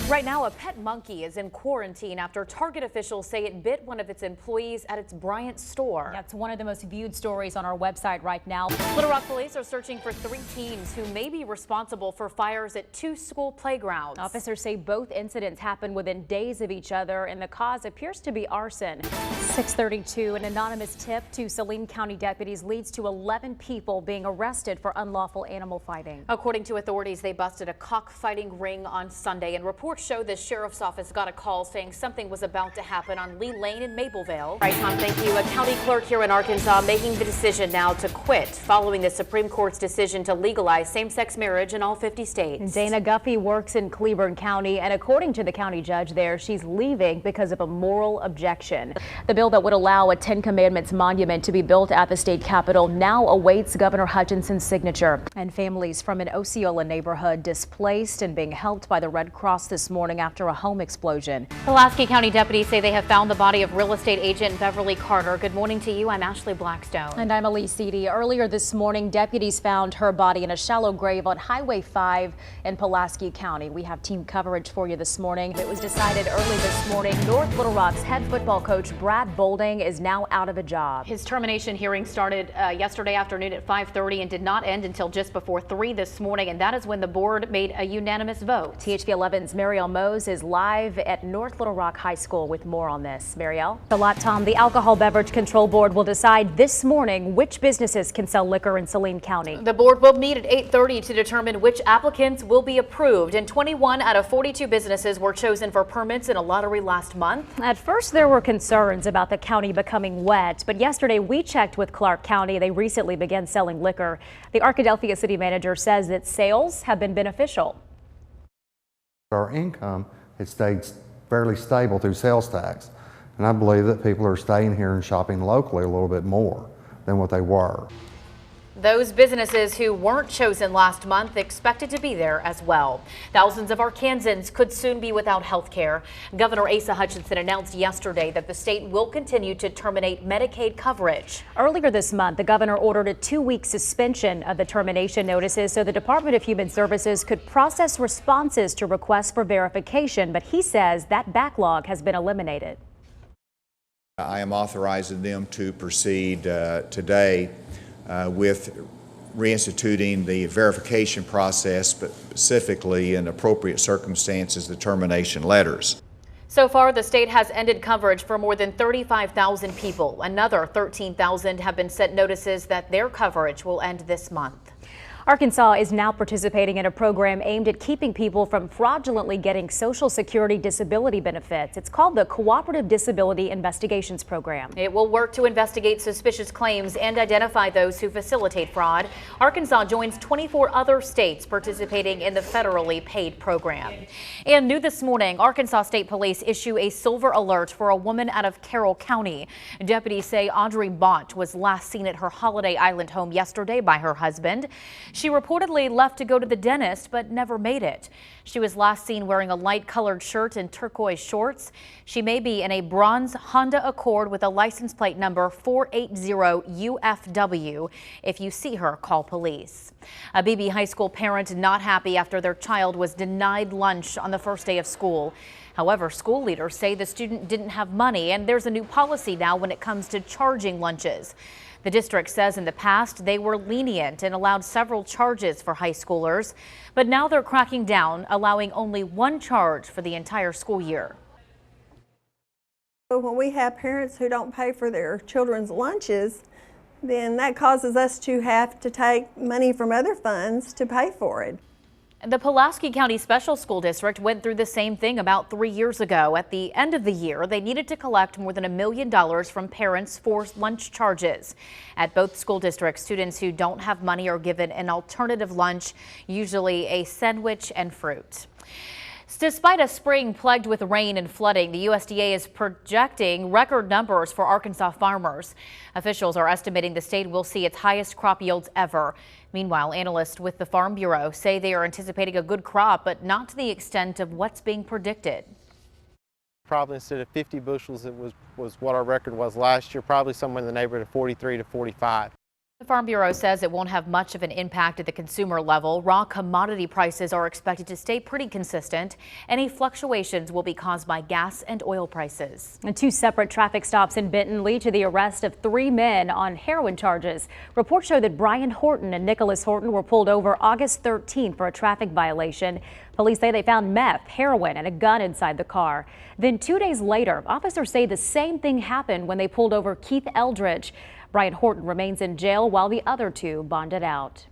Right now, a pet monkey is in quarantine after Target officials say it bit one of its employees at its Bryant store. That's one of the most viewed stories on our website right now. Little Rock police are searching for 3 teens who may be responsible for fires at 2 school playgrounds. Officers say both incidents happened within days of each other, and the cause appears to be arson. 6:32, an anonymous tip to Saline County deputies leads to 11 people being arrested for unlawful animal fighting. According to authorities, they busted a cockfighting ring on Sunday, and reports show the sheriff's office got a call saying something was about to happen on Lee Lane in Mapleville. Right, Tom, thank you. A county clerk here in Arkansas making the decision now to quit following the Supreme Court's decision to legalize same-sex marriage in all 50 states. Dana Guffey works in Cleburne County, and according to the county judge there, she's leaving because of a moral objection. The bill that would allow a 10 Commandments monument to be built at the state capitol now awaits Governor Hutchinson's signature. And families from an Osceola neighborhood displaced and being helped by the Red Cross this morning after a home explosion. Pulaski County deputies say they have found the body of real estate agent Beverly Carter. Good morning to you. I'm Ashley Blackstone. And I'm Elise Seedy. Earlier this morning, deputies found her body in a shallow grave on Highway 5 in Pulaski County. We have team coverage for you this morning. It was decided early this morning North Little Rock's head football coach Brad Bolding is now out of a job. His termination hearing started yesterday afternoon at 5:30 and did not end until just before 3 this morning, and that is when the board made a unanimous vote. THV 11's Marielle Mose is live at North Little Rock High School with more on this. Marielle? A lot, Tom. The Alcohol Beverage Control Board will decide this morning which businesses can sell liquor in Saline County. The board will meet at 8:30 to determine which applicants will be approved, and 21 out of 42 businesses were chosen for permits in a lottery last month. At first, there were concerns about the county becoming wet, but yesterday we checked with Clark County. They recently began selling liquor. The Arkadelphia city manager says that sales have been beneficial. Our income has stayed fairly stable through sales tax, and I believe that people are staying here and shopping locally a little bit more than what they were. Those businesses who weren't chosen last month expected to be there as well. Thousands of Arkansans could soon be without health care. Governor Asa Hutchinson announced yesterday that the state will continue to terminate Medicaid coverage. Earlier this month, the governor ordered a 2-week suspension of the termination notices so the Department of Human Services could process responses to requests for verification, but he says that backlog has been eliminated. I am authorizing them to proceed today with reinstituting the verification process, but specifically in appropriate circumstances, the termination letters. So far, the state has ended coverage for more than 35,000 people. Another 13,000 have been sent notices that their coverage will end this month. Arkansas is now participating in a program aimed at keeping people from fraudulently getting Social Security disability benefits. It's called the Cooperative Disability Investigations Program. It will work to investigate suspicious claims and identify those who facilitate fraud. Arkansas joins 24 other states participating in the federally paid program. And new this morning, Arkansas State Police issue a silver alert for a woman out of Carroll County. Deputies say Audrey Bott was last seen at her Holiday Island home yesterday by her husband. She reportedly left to go to the dentist, but never made it. She was last seen wearing a light-colored shirt and turquoise shorts. She may be in a bronze Honda Accord with a license plate number 480UFW. If you see her, call police. A Beebe High School parent not happy after their child was denied lunch on the first day of school. However, school leaders say the student didn't have money, and there's a new policy now when it comes to charging lunches. The district says in the past they were lenient and allowed several charges for high schoolers, but now they're cracking down, allowing only 1 charge for the entire school year. When we have parents who don't pay for their children's lunches, then that causes us to have to take money from other funds to pay for it. The Pulaski County Special School District went through the same thing about 3 years ago. At the end of the year, they needed to collect more than $1 million from parents for lunch charges. At both school districts, students who don't have money are given an alternative lunch, usually a sandwich and fruit. Despite a spring plagued with rain and flooding, the USDA is projecting record numbers for Arkansas farmers. Officials are estimating the state will see its highest crop yields ever. Meanwhile, analysts with the Farm Bureau say they are anticipating a good crop, but not to the extent of what's being predicted. Probably instead of 50 bushels, it was what our record was last year, probably somewhere in the neighborhood of 43 to 45. The Farm Bureau says it won't have much of an impact at the consumer level. Raw commodity prices are expected to stay pretty consistent. Any fluctuations will be caused by gas and oil prices. And 2 separate traffic stops in Benton lead to the arrest of 3 men on heroin charges. Reports show that Brian Horton and Nicholas Horton were pulled over August 13th for a traffic violation. Police say they found meth, heroin, and a gun inside the car. Then 2 days later, officers say the same thing happened when they pulled over Keith Eldridge. Brian Horton remains in jail while the other 2 bonded out.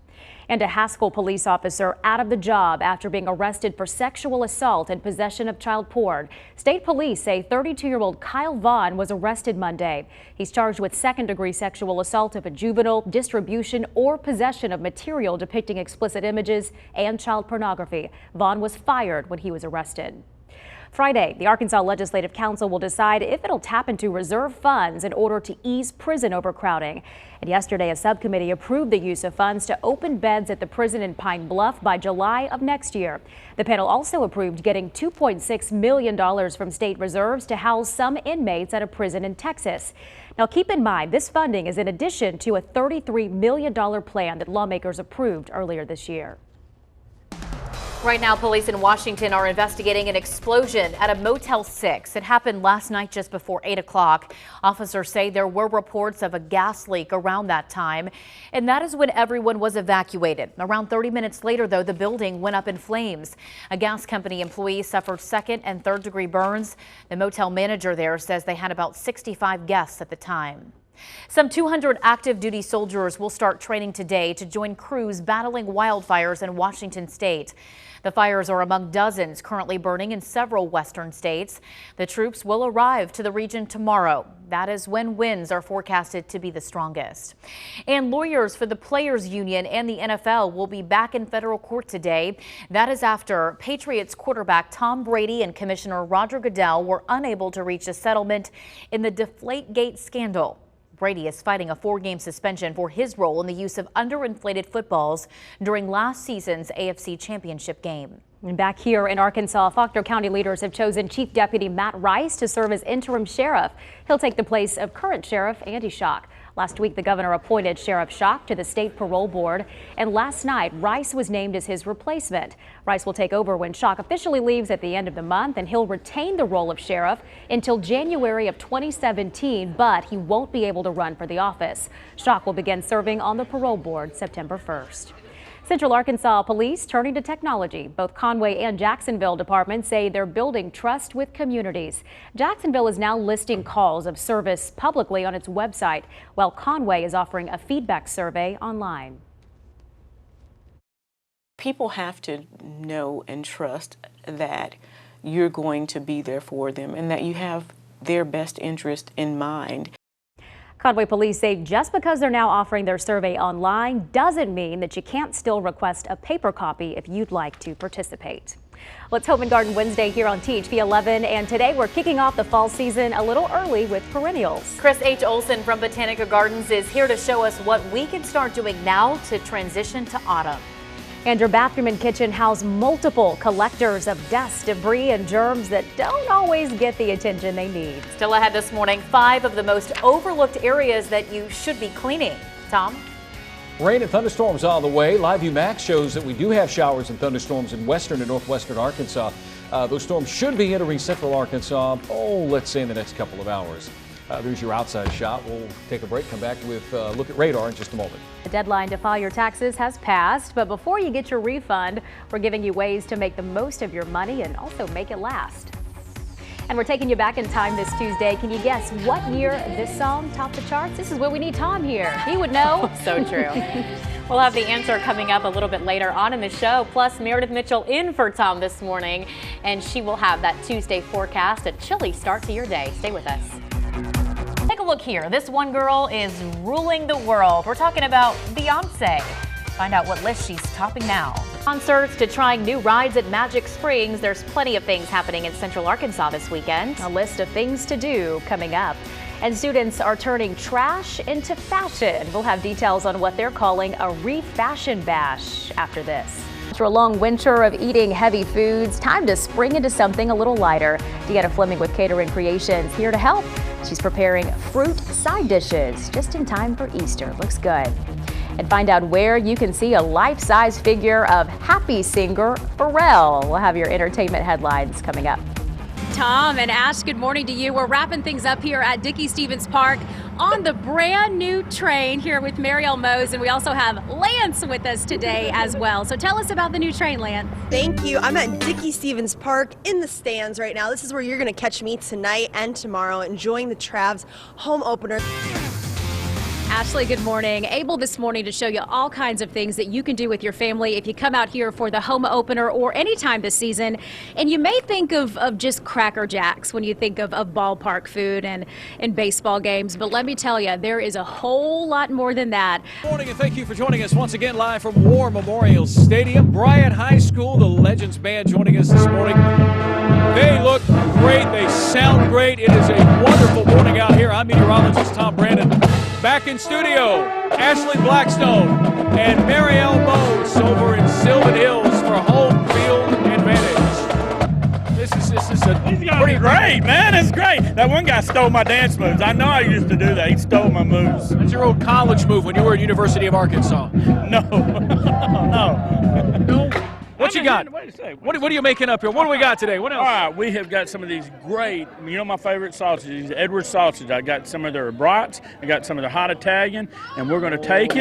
And a Haskell police officer out of the job after being arrested for sexual assault and possession of child porn. State police say 32-year-old Kyle Vaughn was arrested Monday. He's charged with second-degree sexual assault of a juvenile, distribution or possession of material depicting explicit images and child pornography. Vaughn was fired when he was arrested. Friday, the Arkansas Legislative Council will decide if it'll tap into reserve funds in order to ease prison overcrowding. And yesterday, a subcommittee approved the use of funds to open beds at the prison in Pine Bluff by July of next year. The panel also approved getting $2.6 million from state reserves to house some inmates at a prison in Texas. Now, keep in mind, this funding is in addition to a $33 million plan that lawmakers approved earlier this year. Right now, police in Washington are investigating an explosion at a Motel 6. It happened last night just before 8 o'clock. Officers say there were reports of a gas leak around that time, and that is when everyone was evacuated. Around 30 minutes later, though, the building went up in flames. A gas company employee suffered second and third degree burns. The motel manager there says they had about 65 guests at the time. Some 200 active duty soldiers will start training today to join crews battling wildfires in Washington state. The fires are among dozens currently burning in several western states. The troops will arrive to the region tomorrow. That is when winds are forecasted to be the strongest. And lawyers for the Players Union and the NFL will be back in federal court today. That is after Patriots quarterback Tom Brady and Commissioner Roger Goodell were unable to reach a settlement in the Deflategate scandal. Brady is fighting a 4-game suspension for his role in the use of underinflated footballs during last season's AFC Championship game. And back here in Arkansas, Faulkner County leaders have chosen Chief Deputy Matt Rice to serve as interim sheriff. He'll take the place of current Sheriff Andy Schock. Last week, the governor appointed Sheriff Schock to the state parole board, and last night, Rice was named as his replacement. Rice will take over when Schock officially leaves at the end of the month, and he'll retain the role of sheriff until January of 2017, but he won't be able to run for the office. Schock will begin serving on the parole board September 1st. Central Arkansas police turning to technology. Both Conway and Jacksonville departments say they're building trust with communities. Jacksonville is now listing calls of service publicly on its website, while Conway is offering a feedback survey online. People have to know and trust that you're going to be there for them and that you have their best interest in mind. Conway police say just because they're now offering their survey online doesn't mean that you can't still request a paper copy if you'd like to participate. Well, it's Home and Garden Wednesday here on THV 11, and today we're kicking off the fall season a little early with perennials. Chris H. Olson from Botanica Gardens is here to show us what we can start doing now to transition to autumn. And your bathroom and kitchen house multiple collectors of dust, debris, and germs that don't always get the attention they need. Still ahead this morning, 5 of the most overlooked areas that you should be cleaning. Tom? Rain and thunderstorms on the way. Live View Max shows that we do have showers and thunderstorms in western and northwestern Arkansas. Those storms should be entering central Arkansas, let's say in the next couple of hours. There's your outside shot. We'll take a break, come back with a look at radar in just a moment. The deadline to file your taxes has passed, but before you get your refund, we're giving you ways to make the most of your money and also make it last. And we're taking you back in time this Tuesday. Can you guess what year this song topped the charts? This is where we need Tom here. He would know. So true. We'll have the answer coming up a little bit later on in the show. Plus, Meredith Mitchell in for Tom this morning, and she will have that Tuesday forecast, a chilly start to your day. Stay with us. Take a look here. This one girl is ruling the world. We're talking about Beyonce. Find out what list she's topping now. Concerts to trying new rides at Magic Springs. There's plenty of things happening in Central Arkansas this weekend. A list of things to do coming up. And students are turning trash into fashion. We'll have details on what they're calling a re-fashion bash after this. After a long winter of eating heavy foods, time to spring into something a little lighter. Deanna Fleming with Catering Creations here to help. She's preparing fruit side dishes just in time for Easter. Looks good. and find out where you can see a life-size figure of happy singer Pharrell. We'll have your entertainment headlines coming up. Tom and Ash, good morning to you. We're wrapping things up here at Dickey-Stevens Park on the brand new train here with Marielle Mose, and we also have Lance with us today as well. So tell us about the new train, Lance. Thank you. I'm at Dickey-Stevens Park in the stands right now. This is where you're going to catch me tonight and tomorrow enjoying the Travs home opener. Ashley, good morning. Able this morning to show you all kinds of things that you can do with your family if you come out here for the home opener or any time this season. And you may think of just Cracker Jacks when you think of ballpark food and baseball games. But let me tell you, there is a whole lot more than that. Good morning, and thank you for joining us once again live from War Memorial Stadium. Bryant High School, the Legends Band joining us this morning. They look great. They sound great. It is a wonderful morning out here. I'm meteorologist Tom Brandon. Back in studio, Ashley Blackstone and Marielle Mose over in Sylvan Hills for home field advantage. This is a pretty great, man. It's great. That one guy stole my dance moves. I know I used to do that. He stole my moves. That's your old college move when you were at University of Arkansas. No. No. What you got? What are you making up here? What do we got today? What else? All right, we have got some of these great, my favorite sausages, Edwards sausage. I got some of their brats, I got some of their hot Italian, and we're going to take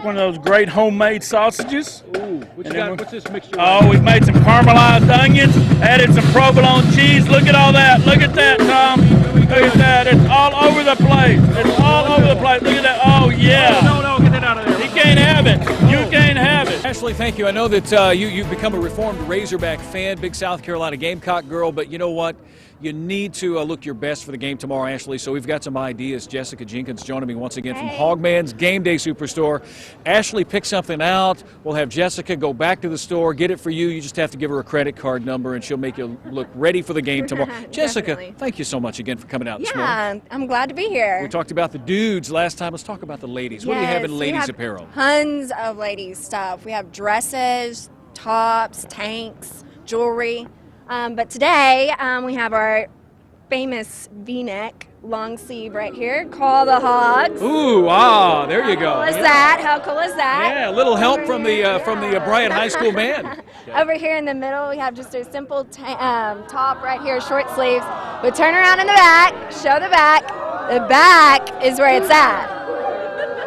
one of those great homemade sausages. Ooh, what you got? What's this mixture? Oh, we've made some caramelized onions, added some provolone cheese. Look at all that. Look at that, Tom. Look at that. It's all over the place. It's all over the place. Look at that. Oh, yeah. No, get that out of there. He can't have it. You can't have it. Ashley, thank you. I know that you've become a reformed Razorback fan, big South Carolina Gamecock girl, but you know what? You need to look your best for the game tomorrow, Ashley. So we've got some ideas. Jessica Jenkins joining me once again from Hogman's Game Day Superstore. Ashley, pick something out. We'll have Jessica go back to the store, get it for you. You just have to give her a credit card number, and she'll make you look ready for the game tomorrow. Jessica, thank you so much again for coming out this morning. I'm glad to be here. We talked about the dudes last time. Let's talk about the ladies. What do you have in ladies' apparel? Tons of ladies stuff. We have dresses, tops, tanks, jewelry. But today we have our famous V-neck long sleeve right here. Call the Hogs. Ooh, there you go. How cool is that? How cool is that? Yeah, a little help from the Bryant High School band. Over here in the middle, we have just a simple top right here, short sleeves. We turn around in the back, show the back. The back is where it's at.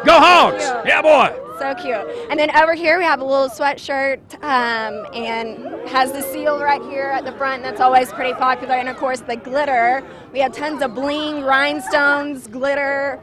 Go Hogs! Yeah, boy. So cute. And then over here we have a little sweatshirt and has the seal right here at the front. That's always pretty popular. And of course the glitter. We have tons of bling, rhinestones, glitter.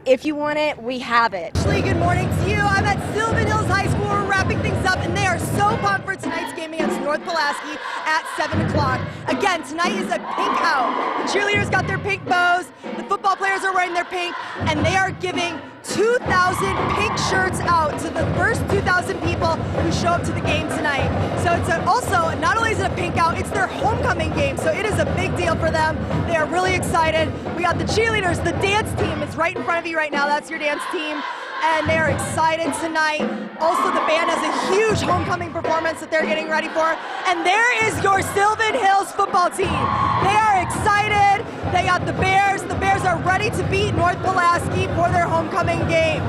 If you want it, we have it. Ashley, good morning to you. I'm at Sylvan Hills High School. We're wrapping things up, and they are so pumped for tonight's game against North Pulaski at 7 o'clock. Again, tonight is a pink out. The cheerleaders got their pink bows. The football players are wearing their pink, and they are giving 2,000 pink shirts out to the first 2,000 people who show up to the game tonight. So it's also, not only is it a pink out, it's their homecoming game, so it is a big deal for them. They are really excited. We got the cheerleaders, the dance team is right in front of you right now. That's your dance team. And they are excited tonight. Also, the band has a huge homecoming performance that they're getting ready for. And there is your Sylvan Hills football team. They are excited. They got the Bears. The Bears are ready to beat North Pulaski for their homecoming game.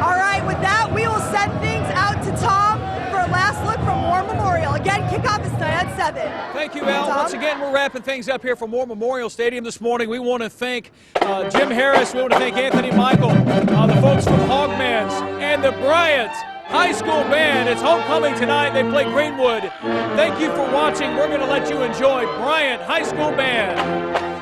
All right, with that, we will send things out to Tom for a last look from War Memorial. Again, kickoff is tonight at 7. Thank you, Al. Once again, we're wrapping things up here from War Memorial Stadium this morning. We want to thank Jim Harris. We want to thank Anthony Michael, the folks from Hogman's, and the Bryant High School Band. It's homecoming tonight. They play Greenwood. Thank you for watching. We're going to let you enjoy Bryant High School Band.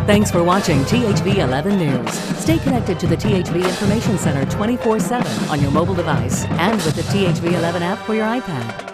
Thanks for watching THV 11 News. Stay connected to the THV Information Center 24/7 on your mobile device and with the THV 11 app for your iPad.